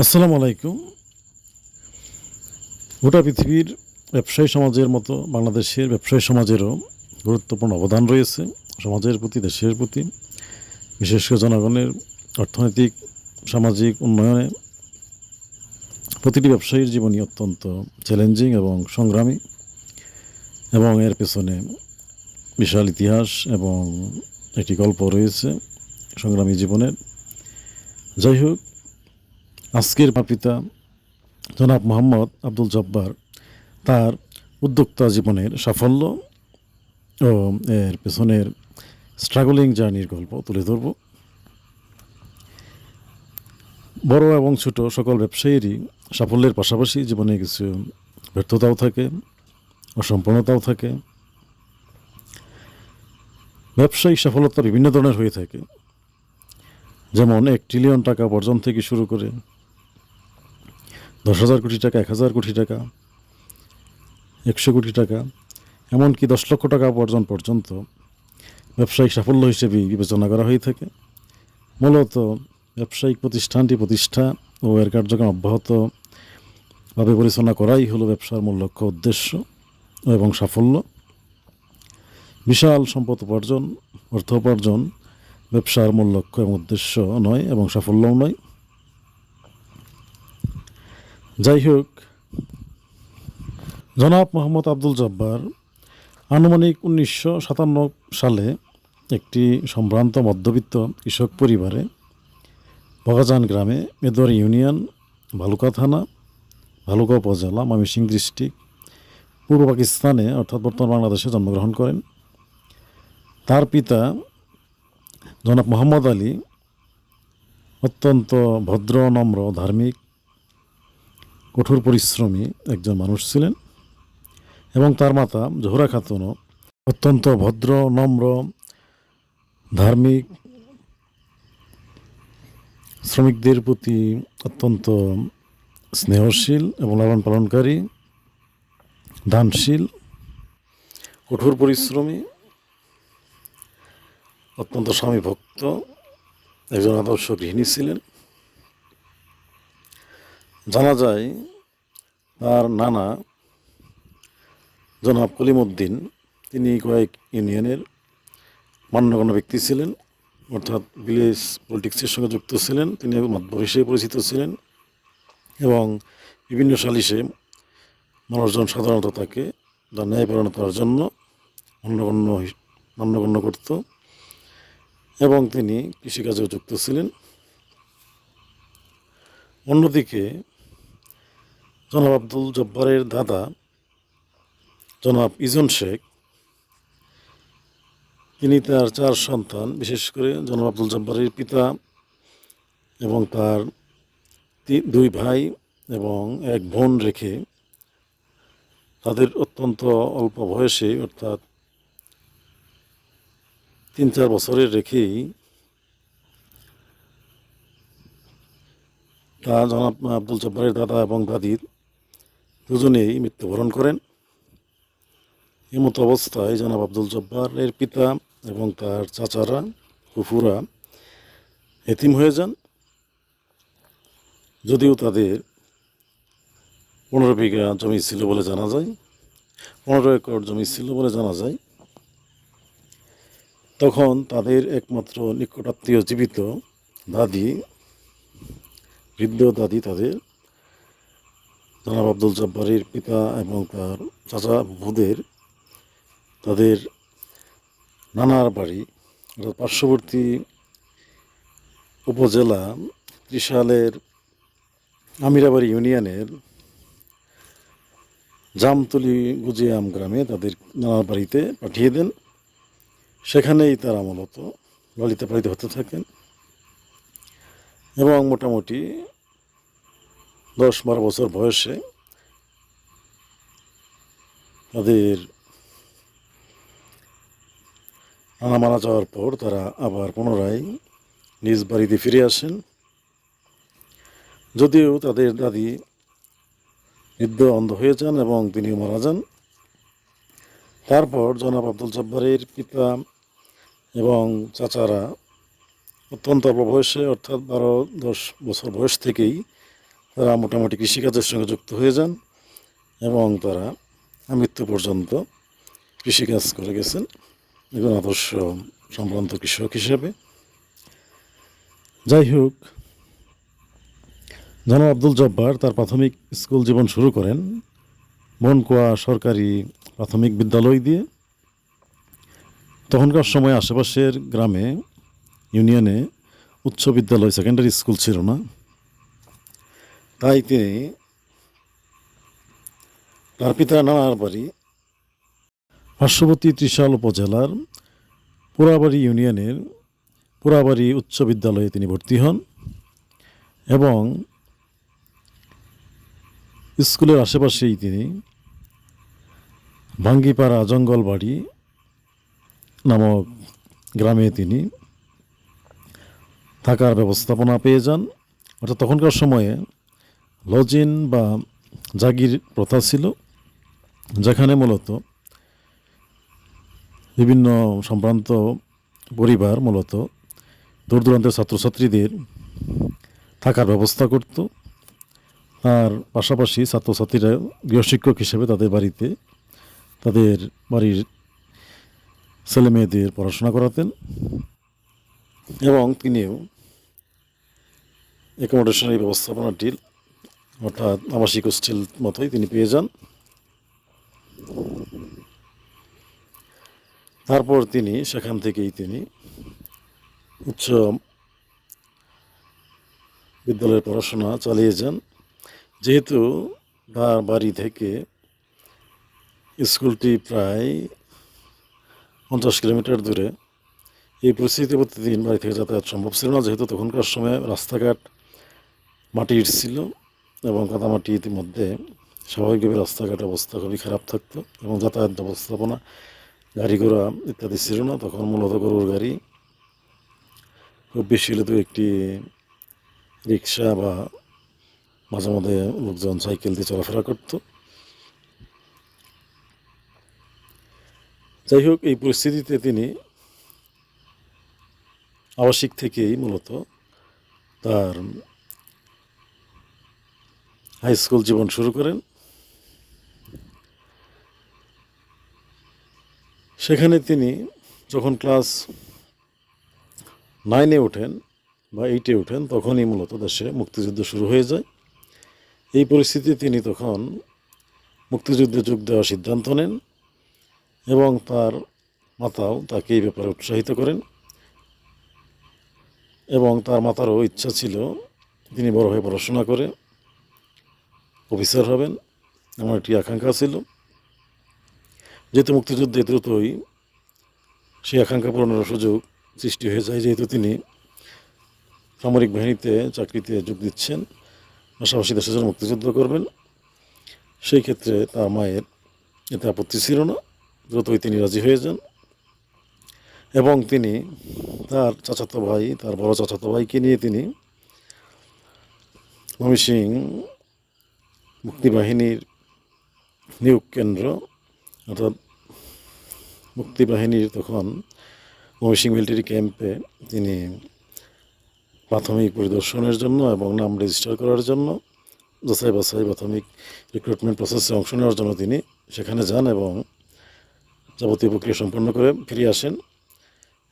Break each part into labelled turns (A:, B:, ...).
A: আসসালামু আলাইকুম। গোটা পৃথিবীর ব্যবসায়ী সমাজের মতো বাংলাদেশের ব্যবসায়ী সমাজেরও গুরুত্বপূর্ণ অবদান রয়েছে সমাজের প্রতি, দেশের প্রতি, বিশেষ করে জনগণের অর্থনৈতিক সামাজিক উন্নয়নে। প্রতিটি ব্যবসায়ীর জীবনই অত্যন্ত চ্যালেঞ্জিং এবং সংগ্রামী, এবং এর পেছনে বিশাল ইতিহাস এবং একটি গল্প রয়েছে সংগ্রামী জীবনের। যাই হোক, আজকের পিতা জনাব মোহাম্মদ আব্দুল জব্বার তার উদ্যোক্তা জীবনের সাফল্য ও এর পেছনের স্ট্রাগলিং জার্নির গল্প তুলে ধরব। বড় এবং ছোট সকল ব্যবসায়ীরই সাফল্যের পাশাপাশি জীবনে কিছু ব্যর্থতাও থাকে, অসম্পূর্ণতাও থাকে। ব্যবসায়িক সফলতা বিভিন্ন ধরনের হয়ে থাকে, যেমন 1 ট্রিলিয়ন টাকা উপার্জন থেকে শুরু করে 10,000 কোটি টাকা, 1,000 কোটি টাকা, 100 কোটি টাকা, এমনকি 10 লক্ষ টাকা উপার্জন পর্যন্ত ব্যবসায়িক সাফল্য হিসেবেই বিবেচনা করা হয়ে থাকে। মূলত ব্যবসায়িক প্রতিষ্ঠানটি প্রতিষ্ঠা ও এর কার্যক্রম অব্যাহতভাবে পরিচালনা করাই হলো ব্যবসার মূল লক্ষ্য, উদ্দেশ্য এবং সাফল্য। বিশাল সম্পদ উপার্জন, অর্থ উপার্জন ব্যবসার মূল লক্ষ্য এবং উদ্দেশ্য নয়, এবং সাফল্যও নয়। যাই হোক, জনাব মোহাম্মদ আব্দুল জব্বার আনুমানিক 1957 সালে একটি সম্ভ্রান্ত মধ্যবিত্ত কৃষক পরিবারে বগাজান গ্রামে, মেদোয়ার ইউনিয়ন, ভালুকা থানা, ভালুকা উপজেলা, ময়মনসিংহ ডিস্ট্রিক্ট, পূর্ব পাকিস্তানে অর্থাৎ বর্তমান বাংলাদেশে জন্মগ্রহণ করেন। তার পিতা জনাব মোহাম্মদ আলী অত্যন্ত ভদ্র, নম্র, ধার্মিক, কঠোর পরিশ্রমী একজন মানুষ ছিলেন, এবং তার মাতা জোহরা খাতুনও অত্যন্ত ভদ্র, নম্র, ধার্মিক, শ্রমিকদের প্রতি অত্যন্ত স্নেহশীল এবং লালন পালনকারী, দানশীল, কঠোর পরিশ্রমী, অত্যন্ত স্বামী ভক্ত একজন আদর্শ গৃহিণী ছিলেন। জানা যায় তার নানা জনাব কলিমউদ্দিন, তিনি কয়েক ইউনিয়নের মান্যগণ্য ব্যক্তি ছিলেন, অর্থাৎ ভিলেজ পলিটিক্সের সঙ্গে যুক্ত ছিলেন। তিনি মাতব্বর হিসেবে পরিচিত ছিলেন, এবং বিভিন্ন সালিশে মানুষজন সাধারণত তাকে তার ন্যায়পরায়ণতার জন্য মান্যগণ্য করত, এবং তিনি কৃষিকাজেও যুক্ত ছিলেন। অন্যদিকে জনাব আব্দুল জব্বারের দাদা জনাব ইজন শেখ, তিনি তার 4 সন্তান, বিশেষ করে জনাব আব্দুল জব্বারের পিতা এবং তার 2 ভাই এবং 1 বোন রেখে, তাদের অত্যন্ত অল্প বয়সে অর্থাৎ 3-4 বছরের রেখেই তা জনাব আব্দুল জব্বারের দাদা এবং দাদি দুজনেই মৃত্যুবরণ করেন। এমতো অবস্থায় জনাব আব্দুল জব্বারের পিতা এবং তার চাচারা, ফুফুরা এতিম হয়ে যান। যদিও তাদের 15 বিঘা জমি ছিল বলে জানা যায়, 15 একর জমি ছিল বলে জানা যায়। তখন তাদের একমাত্র নিকটাত্মীয় জীবিত দাদি, বৃদ্ধ দাদি, তাদের জনাব আব্দুল জব্বারের পিতা এবং তার চাচা বুদের তাদের নানার বাড়ি, অর্থাৎ পার্শ্ববর্তী উপজেলা ত্রিশালের আমিরাবাড়ি ইউনিয়নের জামতলি গুজিয়াম গ্রামে তাদের নানার বাড়িতে পাঠিয়ে দেন। সেখানেই তারা মূলত লালিত পালিত হতে থাকেন, এবং মোটামুটি 10-12 বছর বয়সে তাদের নানা মারা যাওয়ার পর তারা আবার পুনরায় নিজ বাড়িতে ফিরে আসেন। যদিও তাদের দাদি বৃদ্ধ, অন্ধ হয়ে যান এবং তিনিও মারা যান। তারপর জনাব আব্দুল জব্বারের পিতা এবং চাচারা অত্যন্ত অল্প বয়সে, অর্থাৎ 12-10 বছর বয়স থেকেই তারা মোটামুটি কৃষিকাজের সঙ্গে যুক্ত হয়ে যান এবং তারা মৃত্যু পর্যন্ত কৃষিকাজ করে গেছেন একজন আদর্শ সম্ভ্রান্ত কৃষক হিসেবে। যাই হোক, জনাব আব্দুল জব্বার তার প্রাথমিক স্কুল জীবন শুরু করেন মনকোয়া সরকারি প্রাথমিক বিদ্যালয় দিয়ে। তখনকার সময় আশেপাশের গ্রামে, ইউনিয়নে উচ্চ বিদ্যালয়, সেকেন্ডারি স্কুল ছিল না। তাই তিনি তার পিতার নানার বাড়ি পার্শ্ববর্তী ত্রিশাল উপজেলার পোড়াবাড়ি ইউনিয়নের পোড়াবাড়ি উচ্চ বিদ্যালয়ে তিনি ভর্তি হন এবং স্কুলের আশেপাশেই তিনি ভাঙ্গিপাড়া জঙ্গলবাড়ি নামক গ্রামে তিনি থাকার ব্যবস্থাপনা পেয়ে যান। অর্থাৎ তখনকার সময়ে লজিন বা জাগির প্রথা ছিল, যেখানে মূলত বিভিন্ন সম্ভ্রান্ত পরিবার মূলত দূর দূরান্তের ছাত্রছাত্রীদের থাকার ব্যবস্থা করত। আর পাশাপাশি ছাত্রছাত্রীরা গৃহশিক্ষক হিসেবে তাদের বাড়িতে তাদের বাড়ির ছেলে মেয়েদের পড়াশোনা করাতেন এবং তিনিও অ্যাকোমোডেশনের ব্যবস্থাপনাটির অর্থাৎ আবাসিক হোস্টেল মতোই তিনি পেয়ে যান। তারপর তিনি সেখান থেকেই তিনি উচ্চ বিদ্যালয়ের পড়াশোনা চালিয়ে যান। যেহেতু তার বাড়ি থেকে স্কুলটি প্রায় 50 কিলোমিটার দূরে, এই পরিস্থিতিতে প্রতিদিন বাড়ি থেকে যাতায়াত সম্ভব ছিল না, যেহেতু তখনকার সময় রাস্তাঘাট মাটির ছিল এবং কাদামাটি ইতিমধ্যে স্বাভাবিকভাবে রাস্তাঘাট অবস্থা খুবই খারাপ থাকতো এবং যাতায়াত ব্যবস্থাপনা গাড়ি ঘোড়া ইত্যাদি ছিল না। তখন মূলত গরুর গাড়ি, খুব বেশি হলে তো একটি রিক্সা বা মাঝে মধ্যে লোকজন সাইকেল দিয়ে চলাফেরা করত। যাই হোক, এই পরিস্থিতিতে তিনি আবাসিক থেকেই মূলত তার হাই স্কুল জীবন শুরু করেন। সেখানে তিনি যখন ক্লাস 9-এ ওঠেন বা 8-এ ওঠেন, তখনই মূলত দেশে মুক্তিযুদ্ধ শুরু হয়ে যায়। এই পরিস্থিতিতে তিনি তখন মুক্তিযুদ্ধে যোগ দেওয়ার সিদ্ধান্ত নেন এবং তার মাতাও তাকে এই ব্যাপারে উৎসাহিত করেন এবং তার মাতারও ইচ্ছা ছিল তিনি বড় হয়ে পড়াশোনা করে অফিসার হবেন, এমন একটি আকাঙ্ক্ষা ছিল। যেহেতু মুক্তিযুদ্ধে দ্রুতই সেই আকাঙ্ক্ষা পূরণের সুযোগ সৃষ্টি হয়ে যায়, যেহেতু তিনি সামরিক বাহিনীতে চাকরিতে যোগ দিচ্ছেন, পাশাপাশি দেশের জন্য মুক্তিযুদ্ধ করবেন, সেই ক্ষেত্রে তার মায়ের এতে আপত্তি ছিল না। দ্রুতই তিনি রাজি হয়ে যান এবং তিনি তার চাচাতো ভাই, তার বড় চাচাতো ভাইকে নিয়ে তিনি ময়মনসিংহ মুক্তিবাহিনীর নিয়োগ কেন্দ্র, অর্থাৎ মুক্তিবাহিনীর তখন ময়মনসিংহ মিলিটারি ক্যাম্পে তিনি প্রাথমিক পরিদর্শনের জন্য এবং নাম রেজিস্টার করার জন্য, যাচাই বাছাই প্রাথমিক রিক্রুটমেন্ট প্রসেসে অংশ নেওয়ার জন্য তিনি সেখানে যান এবং যাবতীয় প্রক্রিয়া সম্পন্ন করে ফিরে আসেন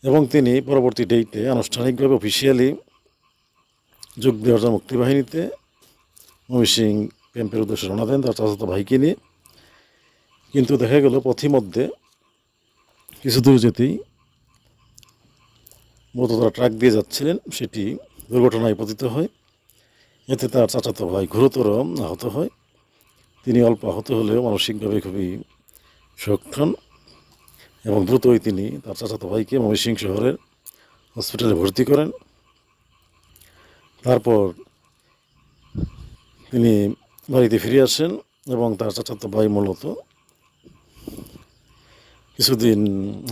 A: এবং তিনি পরবর্তী ডেটে আনুষ্ঠানিকভাবে অফিসিয়ালি যোগ দেওয়ার জন্য মুক্তিবাহিনীতে ময়মনসিংহ ক্যাম্পের উদ্দেশ্যে রওনা দেন তার চাচাতো ভাইকে নিয়ে। কিন্তু দেখা গেল পথিমধ্যে কিছু দূর যেতেই মূলত তারা ট্রাক দিয়ে যাচ্ছিলেন, সেটি দুর্ঘটনায় পতিত হয়। এতে তার চাচাতো ভাই গুরুতর আহত হয়। তিনি অল্প আহত হলেও মানসিকভাবে খুবই শক্ত হন এবং দ্রুতই তিনি তার চাচাতো ভাইকে ময়মনসিংহ শহরের হসপিটালে ভর্তি করেন। তারপর তিনি বাড়িতে ফিরে আসেন এবং তার চাচাতো ভাই মূলত কিছুদিন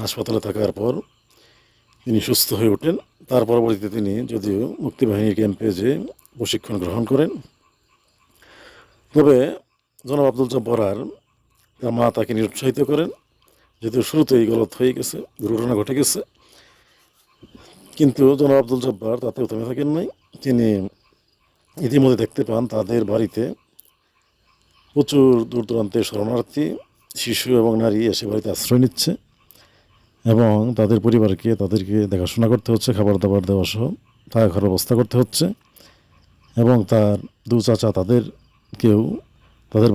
A: হাসপাতালে থাকার পর তিনি সুস্থ হয়ে ওঠেন। তার পরবর্তীতে তিনি যদিও মুক্তিবাহিনীর ক্যাম্পে যে প্রশিক্ষণ গ্রহণ করেন, তবে জনাব আব্দুল জব্বার তার মা তাকে নিরুৎসাহিত করেন, যেহেতু শুরুতেই গলত হয়ে গেছে, দুর্ঘটনা ঘটে গেছে। কিন্তু জনাব আব্দুল জব্বার তাতেও থেমে থাকেন নাই। তিনি ইতিমধ্যে দেখতে পান তাদের বাড়িতে প্রচুর দূর দূরান্তের শরণার্থী শিশু এবং নারী এসে বাড়িতে আশ্রয় নিচ্ছে এবং তাদের পরিবারকে তাদেরকে দেখাশোনা করতে হচ্ছে, খাবার দাবার দেওয়া সহ থাকা খাওয়ার ব্যবস্থা করতে হচ্ছে এবং তার দু চাচা তাদের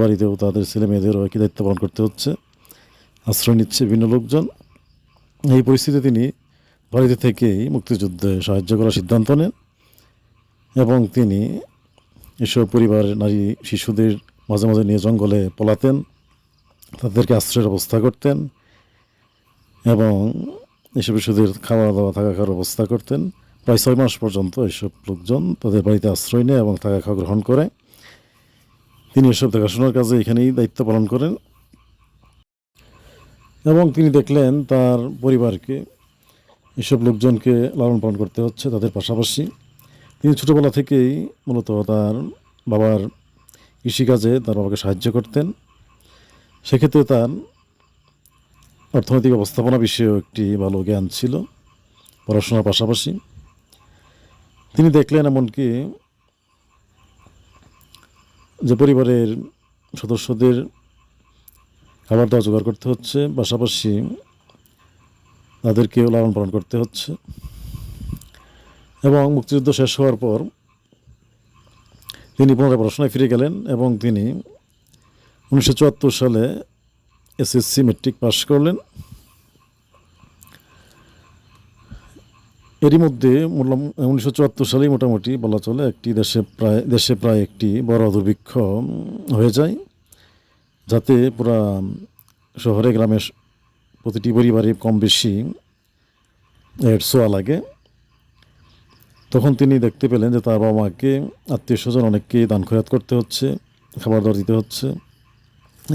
A: বাড়িতেও তাদের ছেলে মেয়েদেরও একই দায়িত্ব পালন করতে হচ্ছে, আশ্রয় নিচ্ছে বিভিন্ন লোকজন। এই পরিস্থিতিতে তিনি বাড়িতে থেকেই মুক্তিযুদ্ধে সাহায্য করার সিদ্ধান্ত নেন এবং তিনি এসব পরিবারের নারী শিশুদের মাঝে মাঝে নিয়ে জঙ্গলে পলাতেন, তাদেরকে আশ্রয়ের ব্যবস্থা করতেন এবং এসব শিশুদের খাওয়া দাওয়া থাকা খাওয়ার ব্যবস্থা করতেন। প্রায় 6 মাস পর্যন্ত এসব লোকজন তাদের বাড়িতে আশ্রয় নেয় এবং থাকা খাওয়া গ্রহণ করে। তিনি এসব দেখাশোনার কাজে এখানেই দায়িত্ব পালন করেন এবং তিনি দেখলেন তার পরিবারকে এসব লোকজনকে লালন পালন করতে হচ্ছে। তাদের পাশাপাশি তিনি ছোটোবেলা থেকেই মূলত তার বাবার কৃষিকাজে তার বাবাকে সাহায্য করতেন। সেক্ষেত্রে তার অর্থনৈতিক ব্যবস্থাপনা বিষয়েও একটি ভালো জ্ঞান ছিল পড়াশোনার পাশাপাশি। তিনি দেখলেন এমনকি যে পরিবারের সদস্যদের খাবার দাবার জোগাড় করতে হচ্ছে, পাশাপাশি তাদেরকেও লালন পালন করতে হচ্ছে। এবং মুক্তিযুদ্ধ শেষ হওয়ার পর তিনি পুনরায় পড়াশোনায় ফিরে গেলেন এবং তিনি 1974 সালে এসএসসি মেট্রিক পাশ করলেন। এরই মধ্যে 1974 সালেই মোটামুটি বলা চলে একটি দেশে প্রায় একটি বড় দুর্ভিক্ষ হয়ে যায়, যাতে পুরা শহরে গ্রামে প্রতিটি পরিবারে কম বেশি এর ছোঁয়া লাগে। তখন তিনি দেখতে পেলেন যে তার বাবা মাকে আত্মীয় স্বজন অনেককেই দান খয়রাত করতে হচ্ছে, খাবার দাবার দিতে হচ্ছে।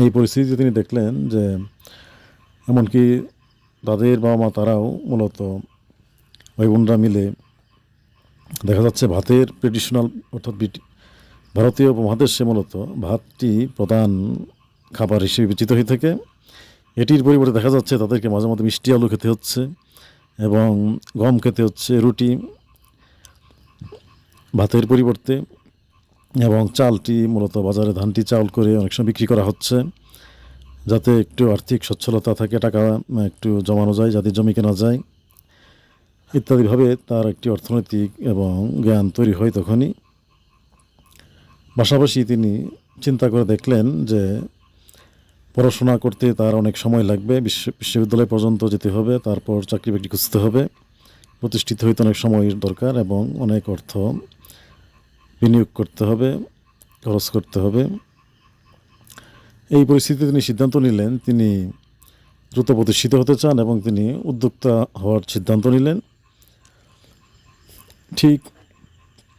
A: এই পরিস্থিতিতে তিনি দেখলেন যে এমনকি তাদের বাবা মা তারাও মূলত ভাই বোনরা মিলে দেখা যাচ্ছে ভাতের ট্রেডিশনাল অর্থাৎ ভারতীয় উপমহাদেশে মূলত ভাতটি প্রধান খাবার হিসেবে বিবেচিত হয়ে থাকে। এটির পরিবর্তে দেখা যাচ্ছে তাদেরকে মাঝে মধ্যে মিষ্টি আলু খেতে হচ্ছে এবং গম খেতে হচ্ছে, রুটি ভাতের পরিবর্তে, এবং চালটি মূলত বাজারে ধানটি চাউল করে অনেক সময় বিক্রি করা হচ্ছে যাতে একটু আর্থিক সচ্ছলতা থাকে, টাকা একটু জমানো যায়, যাতে জমি কেনা যায় ইত্যাদিভাবে তার একটি অর্থনৈতিক এবং জ্ঞান তৈরি হয় তখনই। পাশাপাশি তিনি চিন্তা করে দেখলেন যে পড়াশোনা করতে তার অনেক সময় লাগবে, বিশ্ববিদ্যালয় পর্যন্ত যেতে হবে, তারপর চাকরি বাকরি খুঁজতে হবে, প্রতিষ্ঠিত হইতে অনেক সময়ের দরকার এবং অনেক অর্থ বিনিয়োগ করতে হবে, খরচ করতে হবে। এই পরিস্থিতিতে তিনি সিদ্ধান্ত নিলেন তিনি দ্রুত প্রতিষ্ঠিত হতে চান এবং তিনি উদ্যোক্তা হওয়ার সিদ্ধান্ত নিলেন। ঠিক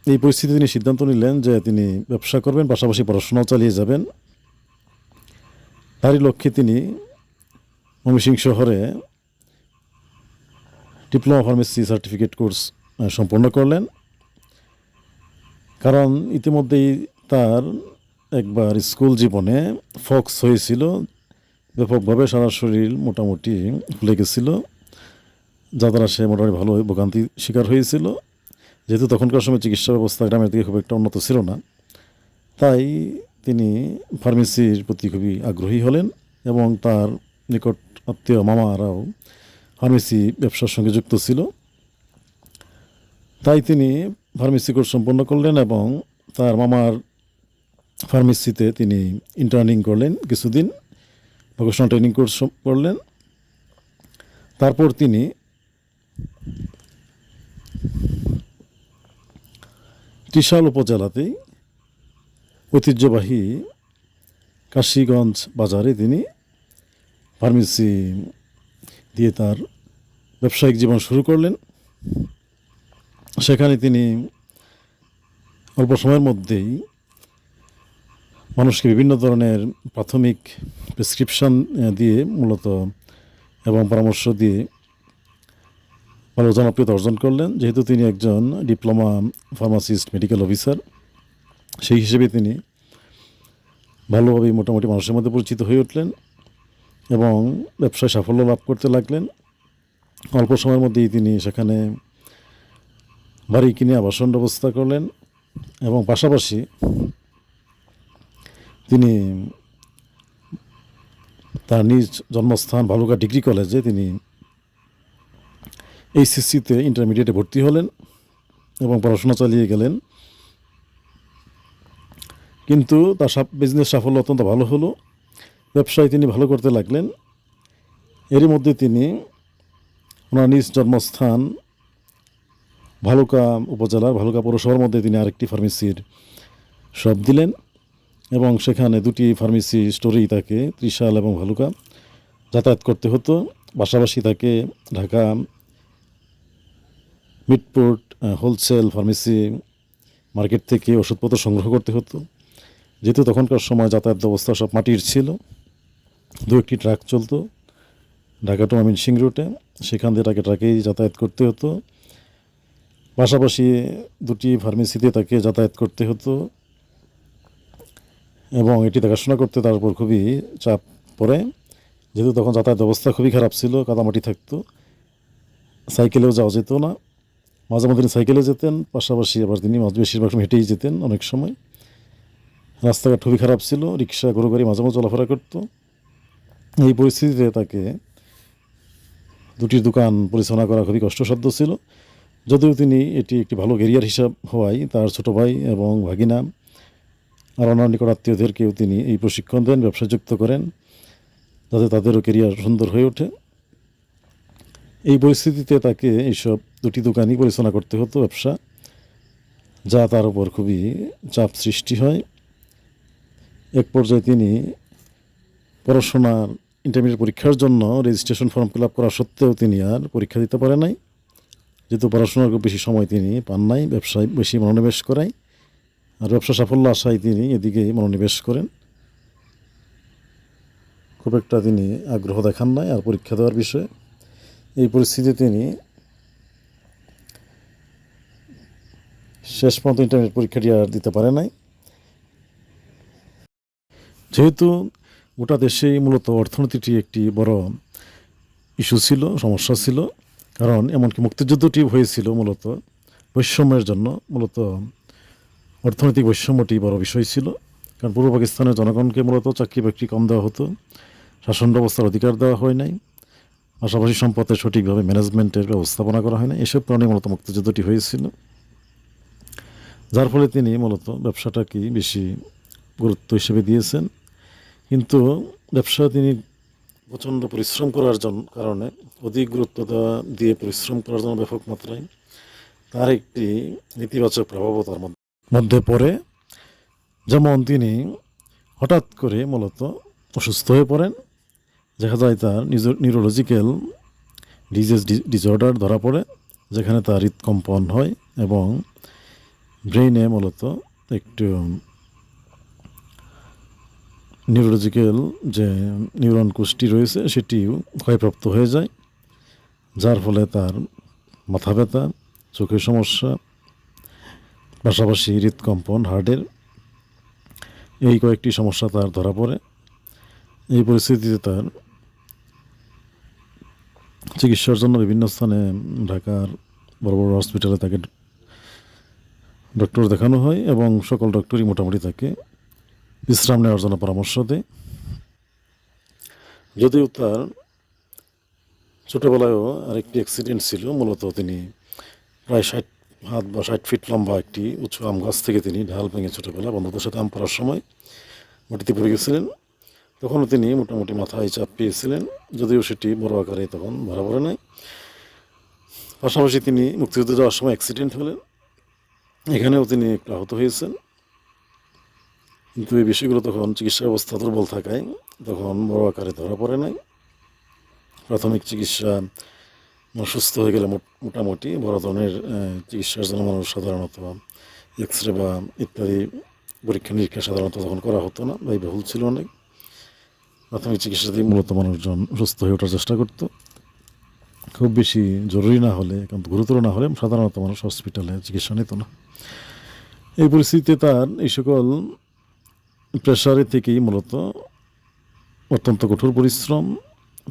A: এই পরিস্থিতিতে তিনি সিদ্ধান্ত নিলেন যে তিনি ব্যবসা করবেন, পাশাপাশি পড়াশোনাও চালিয়ে যাবেন। তারই লক্ষ্যে তিনি ময়মনসিংহ শহরে ডিপ্লোমা ফার্মেসি সার্টিফিকেট কোর্স সম্পন্ন করলেন। কারণ ইতিমধ্যেই তার একবার স্কুল জীবনে ফক্স হয়েছিল, ব্যাপকভাবে সারা শরীর মোটামুটি ফুলে গেছিল, যা দ্বারা সে মোটামুটি ভালো ভোগান্তি শিকার হয়েছিল। যেহেতু তখনকার সময় চিকিৎসা ব্যবস্থা গ্রামের দিকে খুব একটা উন্নত ছিল না, তাই তিনি ফার্মেসির প্রতি খুবই আগ্রহী হলেন এবং তার নিকট আত্মীয় মামারাও ফার্মেসি ব্যবসার সঙ্গে যুক্ত ছিল। তাই তিনি ফার্মেসি কোর্স সম্পন্ন করলেন এবং তার মামার ফার্মেসিতে তিনি ইন্টার্নিং করলেন, কিছুদিন ভোকেশনাল ট্রেনিং কোর্স করলেন। তারপর তিনি ত্রিশাল উপজেলাতেই ঐতিহ্যবাহী কাশীগঞ্জ বাজারে তিনি ফার্মেসি দিয়ে তার ব্যবসায়িক জীবন শুরু করলেন। সেখানে তিনি অল্প সময়ের মধ্যেই মানুষকে বিভিন্ন ধরনের প্রাথমিক প্রেসক্রিপশন দিয়ে মূলত এবং পরামর্শ দিয়ে ভালো জনপ্রিয়তা অর্জন করলেন। যেহেতু তিনি একজন ডিপ্লোমা ফার্মাসিস্ট মেডিকেল অফিসার, সেই হিসেবে তিনি ভালোভাবেই মোটামুটি মানুষের মধ্যে পরিচিত হয়ে উঠলেন এবং ব্যবসায় সাফল্য লাভ করতে লাগলেন। অল্প সময়ের মধ্যেই তিনি সেখানে বাড়ি কিনে আবাসন ব্যবস্থা করলেন এবং পাশাপাশি তিনি তার নিজ জন্মস্থান ভালুকা ডিগ্রি কলেজে তিনি এইচএসসিতে ইন্টারমিডিয়েটে ভর্তি হলেন এবং পড়াশোনা চালিয়ে গেলেন। কিন্তু তার বিজনেস সাফল্য অত্যন্ত ভালো হলো, ব্যবসায় তিনি ভালো করতে লাগলেন। এরই মধ্যে তিনি ওনার নিজ জন্মস্থান ভালুকা উপজেলার ভালুকা পৌরসভার মধ্যে তিনি আরেকটি ফার্মেসির শপ দিলেন এবং সেখানে দুটি ফার্মেসি স্টোরেই তাকে ত্রিশাল এবং ভালুকা যাতায়াত করতে হতো। পাশাপাশি তাকে ঢাকা মিটপোর্ট হোলসেল ফার্মেসি মার্কেট থেকে ওষুধপত্র সংগ্রহ করতে হতো। যেহেতু তখনকার সময় যাতায়াত ব্যবস্থা সব মাটির ছিল, দু একটি ট্রাক চলতো ঢাকা টু ময়মনসিংহ রুটে, সেখান দিয়ে তাকে ট্রাকেই যাতায়াত করতে হতো। পাশাপাশি দুটি ফার্মেসিতে তাকে যাতায়াত করতে হতো এবং এটি দেখাশোনা করতে তার উপর খুবই চাপ পড়ে। যেহেতু তখন যাতায়াত ব্যবস্থা খুবই খারাপ ছিল, কাদামাটি থাকতো, সাইকেলেও যাওয়া যেত না। মাঝে মধ্যে তিনি সাইকেলে যেতেন, পাশাপাশি আবার তিনি বেশিরভাগ সময় হেঁটেই যেতেন। অনেক সময় রাস্তাঘাট খুবই খারাপ ছিল, রিক্সা গরু গাড়ি মাঝে মাঝে চলাফেরা করতো। এই পরিস্থিতিতে তাকে দুটি দোকান পরিচালনা করা খুবই কষ্টসাধ্য ছিল। যদিও তিনি এটি একটি ভালো ক্যারিয়ার হিসাব হওয়ায় তার ছোটো ভাই এবং ভাগিনা আর অন্যান্য নিকট আত্মীয়দেরকেও তিনি এই প্রশিক্ষণ দেন, ব্যবসায় যুক্ত করেন, যাতে তাদেরও ক্যারিয়ার সুন্দর হয়ে ওঠে। এই পরিস্থিতিতে তাকে এইসব দুটি দোকানই পরিচালনা করতে হতো ব্যবসা, যা তার উপর খুবই চাপ সৃষ্টি হয়। এক পর্যায়ে তিনি পড়াশোনার ইন্টারমিডিয়েট পরীক্ষার জন্য রেজিস্ট্রেশন ফর্ম ফিল আপ করা সত্ত্বেও তিনি আর পরীক্ষা দিতে পারে নাই। যেহেতু পড়াশোনার খুব বেশি সময় তিনি পান নাই, ব্যবসায় বেশি মনোনিবেশ করায় আর ব্যবসা সাফল্য আশায় তিনি এদিকেই মনোনিবেশ করেন। খুব একটা তিনি আগ্রহ দেখান নাই আর পরীক্ষা দেওয়ার বিষয়ে। এই পরিস্থিতিতে তিনি শেষ পর্যন্ত ইন্টারমিডিয়েট পরীক্ষাটি আর দিতে পারে নাই। যেহেতু গোটা দেশেই মূলত অর্থনীতিটি একটি বড় ইস্যু ছিল, সমস্যা ছিল, কারণ এমনকি মুক্তিযুদ্ধটি হয়েছিল মূলত বৈষম্যের জন্য। মূলত অর্থনৈতিক বৈষম্যটি বড় বিষয় ছিল, কারণ পূর্ব পাকিস্তানের জনগণকে মূলত চাকরি বাকরি কম দেওয়া হতো, শাসন ব্যবস্থার অধিকার দেওয়া হয় নাই, পাশাপাশি সম্পদের সঠিকভাবে ম্যানেজমেন্টের ব্যবস্থাপনা করা হয় না। এসব কারণে মূলত মুক্তিযুদ্ধটি হয়েছিল, যার ফলে তিনি মূলত ব্যবসাটাকেই বেশি গুরুত্ব হিসেবে দিয়েছেন। কিন্তু ব্যবসা তিনি প্রচণ্ড পরিশ্রম করার কারণে অধিক গুরুত্ব দিয়ে পরিশ্রম করার জন্য ব্যাপক মাত্রায় তার একটি নেতিবাচক প্রভাবও তার মধ্যে পড়ে। যেমন তিনি হঠাৎ করে মূলত অসুস্থ হয়ে পড়েন, দেখা যায় তার নিউরোলজিক্যাল ডিসঅর্ডার ধরা পড়ে, যেখানে তার হৃদকম্পন হয় এবং ব্রেইনে মূলত একটু নিউরোলজিক্যাল যে নিউরন কোষটি রয়েছে সেটিও ক্ষয়প্রাপ্ত হয়ে যায়, যার ফলে তার মাথা ব্যথা, চোখের সমস্যা, পাশাপাশি হৃদকম্পন, হার্টের এই কয়েকটি সমস্যা তার ধরা পড়ে। এই পরিস্থিতিতে তার চিকিৎসার জন্য বিভিন্ন স্থানে ঢাকার বড় বড় হসপিটালে তাকে ডক্টর দেখানো হয় এবং সকল ডক্টরই মোটামুটি তাকে বিশ্রাম নেওয়ার জন্য পরামর্শ দেয়। যদিও তার ছোটোবেলায়ও আরেকটি অ্যাক্সিডেন্ট ছিল। মূলত তিনি প্রায় 60 হাত বা 60 ফিট লম্বা একটি উঁচু আম গাছ থেকে তিনি ঢাল ভেঙে ছোটোবেলা বন্ধুদের সাথে আম পাড়ার সময় মাটিতে পড়ে গেছিলেন। তখনও তিনি মোটামুটি মাথায় চাপ পেয়েছিলেন, যদিও সেটি বড় আকারে তখন ধরা পড়ে নাই। পাশাপাশি তিনি মুক্তিযুদ্ধে যাওয়ার সময় অ্যাক্সিডেন্ট হলেন, এখানেও তিনি একটু আহত হয়েছেন। কিন্তু এই বিষয়গুলো তখন চিকিৎসা ব্যবস্থা দুর্বল থাকায় তখন বড় আকারে ধরা পড়ে নাই। প্রাথমিক চিকিৎসা সুস্থ হয়ে গেলে মোটামুটি বড় ধরনের চিকিৎসার জন্য মানুষ সাধারণত এক্সরে বা ইত্যাদি পরীক্ষা নিরীক্ষা সাধারণত তখন করা হতো না, ব্যয়বহুল ছিল অনেক। প্রাথমিক চিকিৎসা দিয়ে মূলত মানুষজন সুস্থ হয়ে ওঠার চেষ্টা করত। খুব বেশি জরুরি না হলে, একান্ত গুরুতর না হলে সাধারণত মানুষ হসপিটালে চিকিৎসা নিত না। এই পরিস্থিতিতে তার এই সকল প্রেশারের থেকেই মূলত অত্যন্ত কঠোর পরিশ্রম,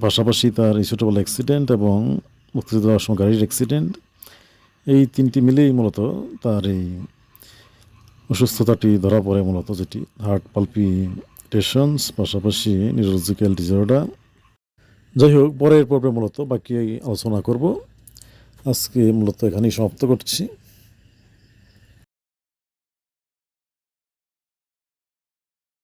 A: পাশাপাশি তার এই ছোটোবেলা অ্যাক্সিডেন্ট এবং মুক্তিযুদ্ধ যাওয়ার সময় গাড়ির অ্যাক্সিডেন্ট, এই তিনটি মিলেই মূলত তার এই অসুস্থতাটি ধরা পড়ে মূলত, যেটি হার্ট পালপিটেশনস, পাশাপাশি নিউরোলজিক্যাল ডিসঅর্ডার। যাই হোক, পরের পর্বে মূলত বাকি আলোচনা করব। আজকে মূলত এখানেই সমাপ্ত করছি।